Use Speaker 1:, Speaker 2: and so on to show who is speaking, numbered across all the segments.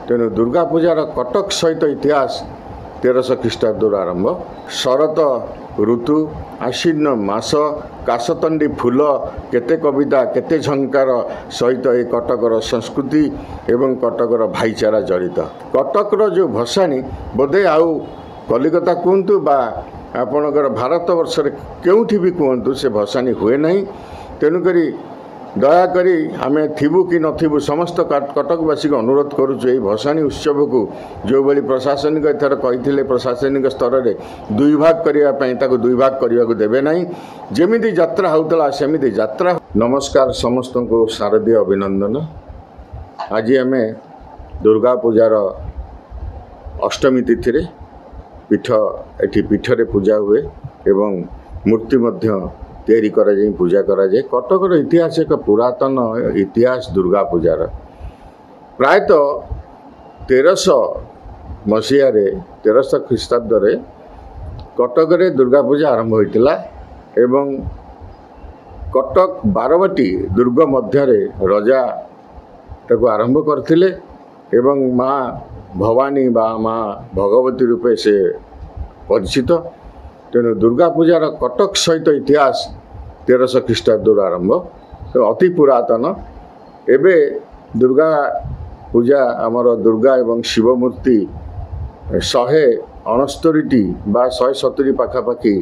Speaker 1: तेणु दुर्गा पूजार कटक सहित इतिहास 1300 ख्रीष्टाब्द आरंभ। शरत ऋतु आश्विन मास काशतंडी फूल केते कविता केते झंकार सहित ये कटकर संस्कृति एवं कटकर भाईचारा जड़ित। कटकर जो भसाणी बोधे आउ कलिकता कहतु बा आपणकर भारत वर्ष केउठी भी कहतु से भसाणी हुए नहीं। तेणुकरी दयाकरी आमे थिबु कि नथिबु समस्त कटकवासी को अनुरोध करुछु ए भसाणी उत्सव को जो बड़ी प्रशासनिक एथर कही प्रशासनिक स्तर में दुई भाग करने दुई भाग करने को देवे नहीं। जमिति यात्रा होतला सेमिति यात्रा। नमस्कार समस्त को शारदीय अभिनंदन। आज आम दुर्गा पूजार अष्टमी तिथि पीठ एठी पीठरे पूजा हुए एवं मूर्ति मध्य तैयारी करा जाए पूजा करा जाए। कटकर इतिहास एक पुरातन इतिहास दुर्गा पूजार प्रायतः 1300 मसीह 1300 ख्रीष्टाब्द कटक दुर्गा पूजा आरंभ होता एवं कटक बारवाटी दुर्ग मध्य रजा ताको आरंभ करथिले एवं माँ भवानी बा माँ भगवती रूपे से परिचित। तेणु दुर्गा पूजार कटक सहित इतिहास 1300 ख्रीष्टाब्द आरंभ तो अति पुरातन। एबे दुर्गा पूजा आमर दुर्गा एवं शिव मूर्ति 169 बा 170 पाखापाखि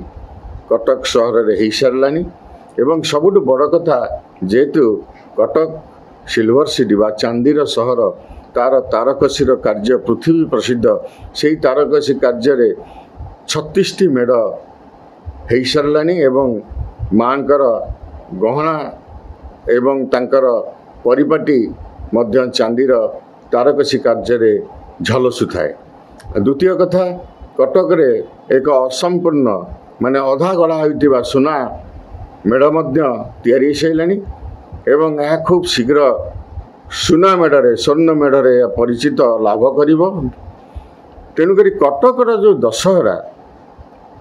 Speaker 1: कटक सहर में हो सारानी। एवं सबुठ बड़ कथा जेहेतु कटक सिल्वर सिटी बा चांदीर सहर तार तारकसीर कार्य पृथ्वी प्रसिद्ध से तारकसी कार्य 36टी मेढ़ हो सारानी एवं माँकर गहना एवं तांकर परिपाटी मध्य चांदीर तारकसी कार्य झलसुए। द्वितीय कथा कटक रे एक असंपूर्ण माने अधा गढ़ा होइतिबा सुना मेढ़ मध्य तैयारी सारानी एवं यह खूब शीघ्र सुना मेढ़े स्वर्ण मेढ़े परिचित लाभ कर। तेणुक कटकर जो दशहरा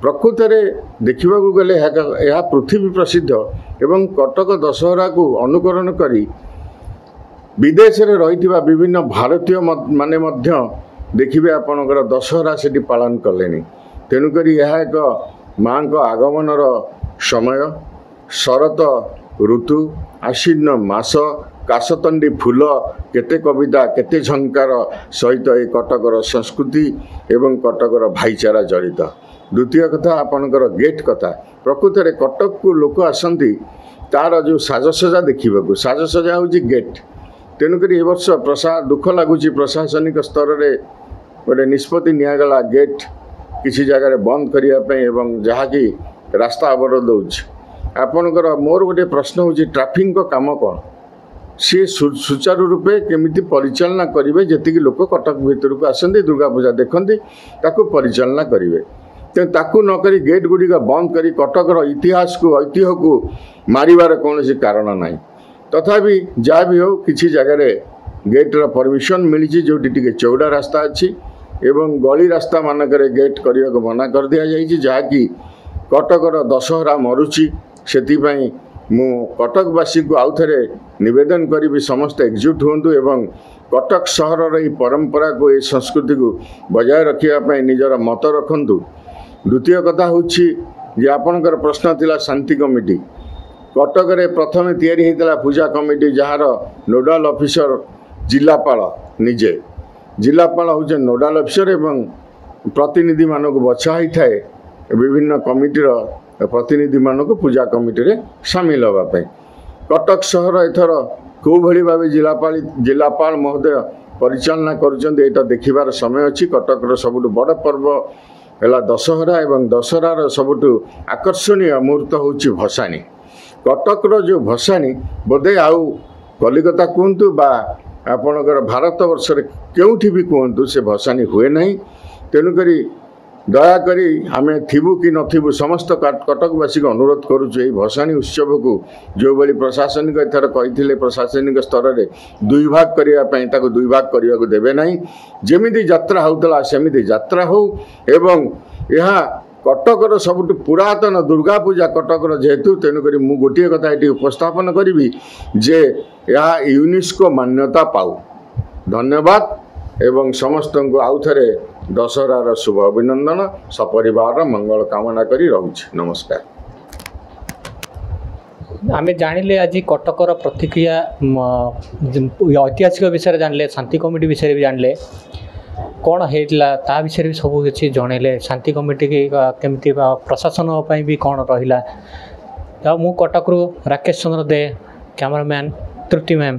Speaker 1: प्रकृत में देखा गले यह पृथ्वी प्रसिद्ध एवं कटक दशहरा को अनुकरण करी विदेश में रही विभिन्न भारतीय माने मध्य देखिए आपणकर दशहरा से पालन कले। तेणुक यह एक माँ को आगमनर समय शरत ऋतु आश्विन मास काशतंडी फूल केते कविता केते झंकार सहित ये कटकर संस्कृति एवं कटकर भाईचारा जड़ित। द्वितीय कथा आपणकर गेट कथा प्रकृत में कटक को लोक आसती तार जो साजसजा देखा साजसजा हूँ गेट। तेणुक ए वर्ष दुख लगुच प्रशासनिक स्तर में गोटे निष्पत्ति निगला गेट किसी जगह बंद करने जहाँकि रास्ता अवरोध होउछ। आपणकर मोर गोटे प्रश्न हूँ ट्राफिक काम कौन सी सुचारू रूपे केमिति परिचालना करेंगे जी लोक कटक भितर को आसती दुर्गा पूजा देखते ताकू परिचालना करेंगे। तेणु ताकू नक गेट गुड़िक बंद कर कटकर इतिहास को ऐतिह्य को मारिबार कौन कारण ना। तथापि जहाँ भी हो किसी जगह गेट्र परमिशन मिली जो चौड़ा रास्ता अच्छी एवं गली रास्ता मानक गेट करने को मना कर दिया जाए जहाँकि कटकर दशहरा मरुची। से मु कटकवासी को आउ थे निवेदन करी समस्त एकजुट हूँ एवं कटक सहर ये परंपरा को ये संस्कृति को बजाय रखापी निजर मत रखु। द्वितीय कथा हूँ आपणकर प्रश्न थिला शांति कमिटी कटक प्रथम तैयारी होता पूजा कमिटी जार नोडाल ऑफिसर जिलापाल निजे जिलापाल हूँ नोडाल ऑफिसर एवं प्रतिनिधि मानक बछा होता है विभिन्न कमिटीर प्रतिनिधि मानक पूजा कमिटी रे सामिल होगापी। कटक सहर एथर कौ भली भाव जिलापाल महोदय परिचालना करुँचा देखिबार समय अच्छी। कटकर सबुठ बड़ पर्व है दशहरा एवं दशहरार सबुठ आकर्षणीय मुहूर्त हूँ भसाणी। कटकर जो भसाणी बोधे आउ कलिकता कहतु बा आपणकर भारत वर्ष केउठी भी कहतु से भसाणी हुए नहीं। तेणुकरी दयाकरी आमे थिबु कि नथिबु समस्त कटकवासी को अनुरोध करुछु ए भसाणी उत्सव को जो बड़ी प्रशासनिक एथर कही प्रशासनिक स्तर में दुई भाग करने दुई भाग करने को देवे नहीं। जमिति यात्रा होतला सेमिति यात्रा हो एवं यह कटकर सबुठ पुरातन दुर्गा पूजा कटकर जेहेतु तेणुक मु गोटे कथा ये उपस्थापन करी जे यह यूनेस्को मान्यता पाऊ। धन्यवाद। ଏବଂ ସମସ୍ତଙ୍କୁ ଆଉ ଥରେ ଦଶହରାର ଶୁଭ ଅଭିନନ୍ଦନ ସପରିବାର ମଙ୍ଗଳ କାମନା କରି ରହୁଛି। ନମସ୍କାର।
Speaker 2: आमे जानिले आज कटकर प्रतिक्रिया ऐतिहासिक विषय जानले शांति कमिटी विषय भी जानले कौन होता ता विषय भी सब किसी जनइले शांति कमिटी की केमती प्रशासन भी कौन रहा मु कटक राकेश चंद्र दे कैमरामैन त्रुटि मैम।